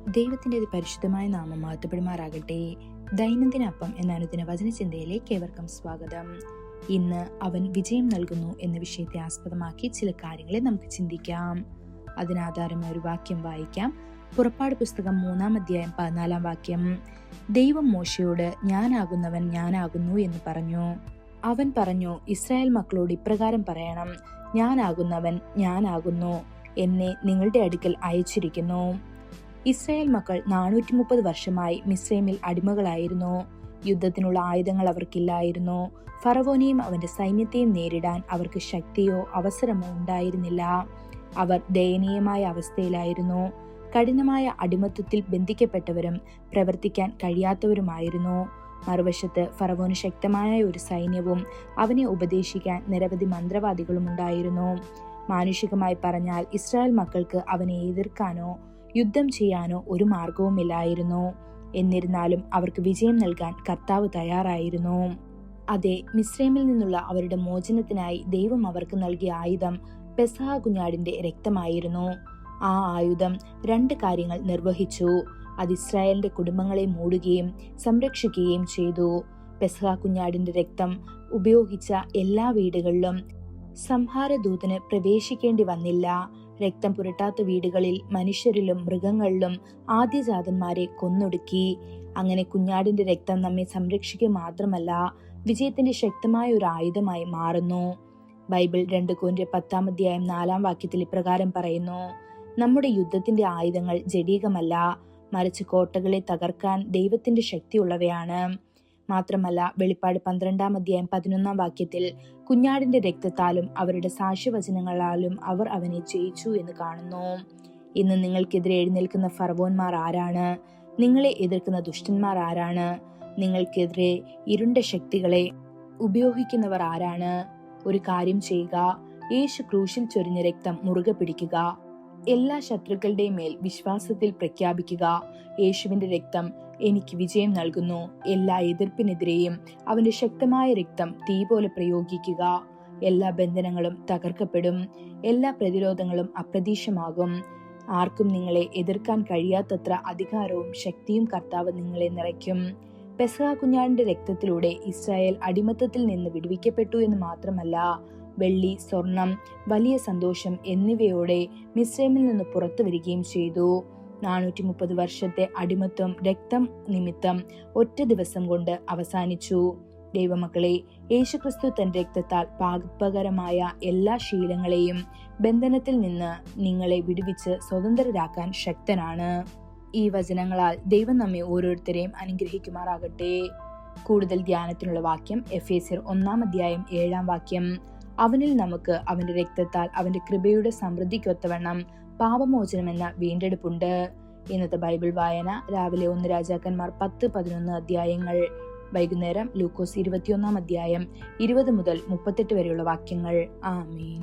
ദൈവത്തിൻ്റെ പരിശുദ്ധമായ നാമം മഹത്വപ്പെടുമാറാകട്ടെ. ദൈനംദിന അപ്പം എന്ന അനുദിന വചനചിന്തയിലേക്ക് ഏവർക്കും സ്വാഗതം. ഇന്ന് അവൻ വിജയം നൽകുന്നു എന്ന വിഷയത്തെ ആസ്പദമാക്കി ചില കാര്യങ്ങളെ നമുക്ക് ചിന്തിക്കാം. അതിനാധാരമായ ഒരു വാക്യം വായിക്കാം. പുറപ്പാട് പുസ്തകം 3-ാം അധ്യായം 14-ാം വാക്യം. ദൈവം മോശയോട്, ഞാനാകുന്നവൻ ഞാനാകുന്നു എന്ന് പറഞ്ഞു. അവൻ പറഞ്ഞു, ഇസ്രായേൽ മക്കളോട് ഇപ്രകാരം പറയണം, ഞാനാകുന്നവൻ ഞാനാകുന്നു, എന്നെ നിങ്ങളുടെ അടുക്കൽ അയച്ചിരിക്കുന്നു. ഇസ്രായേൽ മക്കൾ 430 വർഷമായി മിസ്രൈമിൽ അടിമകളായിരുന്നു. യുദ്ധത്തിനുള്ള ആയുധങ്ങൾ അവർക്കില്ലായിരുന്നു. ഫറവോനെയും അവന്റെ സൈന്യത്തെയും നേരിടാൻ അവർക്ക് ശക്തിയോ അവസരമോ ഉണ്ടായിരുന്നില്ല. അവർ ദയനീയമായ അവസ്ഥയിലായിരുന്നു. കഠിനമായ അടിമത്വത്തിൽ ബന്ധിക്കപ്പെട്ടവരും പ്രവർത്തിക്കാൻ കഴിയാത്തവരുമായിരുന്നു. മറുവശത്ത് ഫറവോന് ശക്തമായ ഒരു സൈന്യവും അവനെ ഉപദേശിക്കാൻ നിരവധി മന്ത്രവാദികളും ഉണ്ടായിരുന്നു. മാനുഷികമായി പറഞ്ഞാൽ ഇസ്രായേൽ മക്കൾക്ക് അവനെ എതിർക്കാനോ യുദ്ധം ചെയ്യാനോ ഒരു മാർഗവുമില്ലായിരുന്നു. എന്നിരുന്നാലും അവർക്ക് വിജയം നൽകാൻ കർത്താവ് തയ്യാറായിരുന്നു. അതെ, മിസ്രൈമിൽ നിന്നുള്ള അവരുടെ മോചനത്തിനായി ദൈവം അവർക്ക് നൽകിയ ആയുധം പെസഹ കുഞ്ഞാടിന്റെ രക്തമായിരുന്നു. ആ ആയുധം 2 കാര്യങ്ങൾ നിർവഹിച്ചു. അത് ഇസ്രായേലിന്റെ കുടുംബങ്ങളെ മൂടുകയും സംരക്ഷിക്കുകയും ചെയ്തു. പെസഹ കുഞ്ഞാടിന്റെ രക്തം ഉപയോഗിച്ച എല്ലാ വീടുകളിലും സംഹാരദൂതന് പ്രവേശിക്കേണ്ടി വന്നില്ല. രക്തം പുരട്ടാത്ത വീടുകളിൽ മനുഷ്യരിലും മൃഗങ്ങളിലും ആദ്യജാതന്മാരെ കൊന്നൊടുക്കി. അങ്ങനെ കുഞ്ഞാടിന്റെ രക്തം നമ്മെ സംരക്ഷിക്കുക മാത്രമല്ല, വിജയത്തിന്റെ ശക്തമായ ഒരു ആയുധമായി മാറുന്നു. ബൈബിൾ 2 Corinthians 10-ാം അധ്യായം 4-ാം വാക്യത്തിൽ ഇപ്രകാരം പറയുന്നു, നമ്മുടെ യുദ്ധത്തിന്റെ ആയുധങ്ങൾ ജഡീകമല്ല, മറിച്ച് കോട്ടകളെ തകർക്കാൻ ദൈവത്തിന്റെ ശക്തിയുള്ളവയാണ്. മാത്രമല്ല, വെളിപ്പാട് 12-ാം അധ്യായം 11-ാം വാക്യത്തിൽ കുഞ്ഞാടിന്റെ രക്തത്താലും അവരുടെ സാക്ഷ്യവചനങ്ങളാലും അവർ അവനെ ജയിച്ചു എന്ന് കാണുന്നു. ഇന്ന് നിങ്ങൾക്കെതിരെ എഴുന്നേൽക്കുന്ന ഫറവോന്മാർ ആരാണ്? നിങ്ങളെ എതിർക്കുന്ന ദുഷ്ടന്മാർ ആരാണ്? നിങ്ങൾക്കെതിരെ ഇരുണ്ട ശക്തികളെ ഉപയോഗിക്കുന്നവർ ആരാണ്? ഒരു കാര്യം ചെയ്യുക, യേശു ക്രൂശിൽ ചൊരിഞ്ഞ രക്തം മുറുകെ പിടിക്കുക. എല്ലാ ശത്രുക്കളുടെയും മേൽ വിശ്വാസത്തിൽ പ്രഖ്യാപിക്കുക, യേശുവിന്റെ രക്തം എനിക്ക് വിജയം നൽകുന്നു. എല്ലാ എതിർപ്പിനെതിരെയും അവന്റെ ശക്തമായ രക്തം തീ പോലെ പ്രയോഗിക്കുക. എല്ലാ ബന്ധനങ്ങളും തകർക്കപ്പെടും. എല്ലാ പ്രതിരോധങ്ങളും അപ്രതീക്ഷമാകും. ആർക്കും നിങ്ങളെ എതിർക്കാൻ കഴിയാത്തത്ര അധികാരവും ശക്തിയും കർത്താവ് നിങ്ങളെ നിറയ്ക്കും. പെസഹ കുഞ്ഞാടിന്റെ രക്തത്തിലൂടെ ഇസ്രായേൽ അടിമത്തത്തിൽ നിന്ന് വിടുവിക്കപ്പെട്ടു എന്ന് മാത്രമല്ല, വെള്ളി, സ്വർണം, വലിയ സന്തോഷം എന്നിവയോടെ മിസ്രൈമിൽ നിന്ന് പുറത്തു വരികയും ചെയ്തു. 430 വർഷത്തെ അടിമത്വം രക്തം നിമിത്തം ഒറ്റ ദിവസം കൊണ്ട് അവസാനിച്ചു. ദൈവമക്കളെ, യേശുക്രിസ്തു തന്റെ രക്തത്താൽ പാപകരമായ എല്ലാ ശീലങ്ങളെയും ബന്ധനത്തിൽ നിന്ന് നിങ്ങളെ വിടുവിച്ച് സ്വതന്ത്രരാക്കാൻ ശക്തനാണ്. ഈ വചനങ്ങളാൽ ദൈവം നമ്മെ ഓരോരുത്തരെയും അനുഗ്രഹിക്കുമാറാകട്ടെ. കൂടുതൽ ധ്യാനത്തിനുള്ള വാക്യം എഫേസ്യർ 1-ാം അധ്യായം 7-ാം വാക്യം. അവനിൽ നമുക്ക് അവന്റെ രക്തത്താൽ അവന്റെ കൃപയുടെ സമൃദ്ധിക്കൊത്തവണ്ണം പാപമോചനമെന്ന വീണ്ടെടുപ്പുണ്ട്. ഇന്നത്തെ ബൈബിൾ വായന രാവിലെ 1 രാജാക്കന്മാർ 10-11 അധ്യായങ്ങൾ, വൈകുന്നേരം ലൂക്കോസ് 21-ാം അധ്യായം 20 മുതൽ 38 വരെയുള്ള വാക്യങ്ങൾ. ആമേൻ.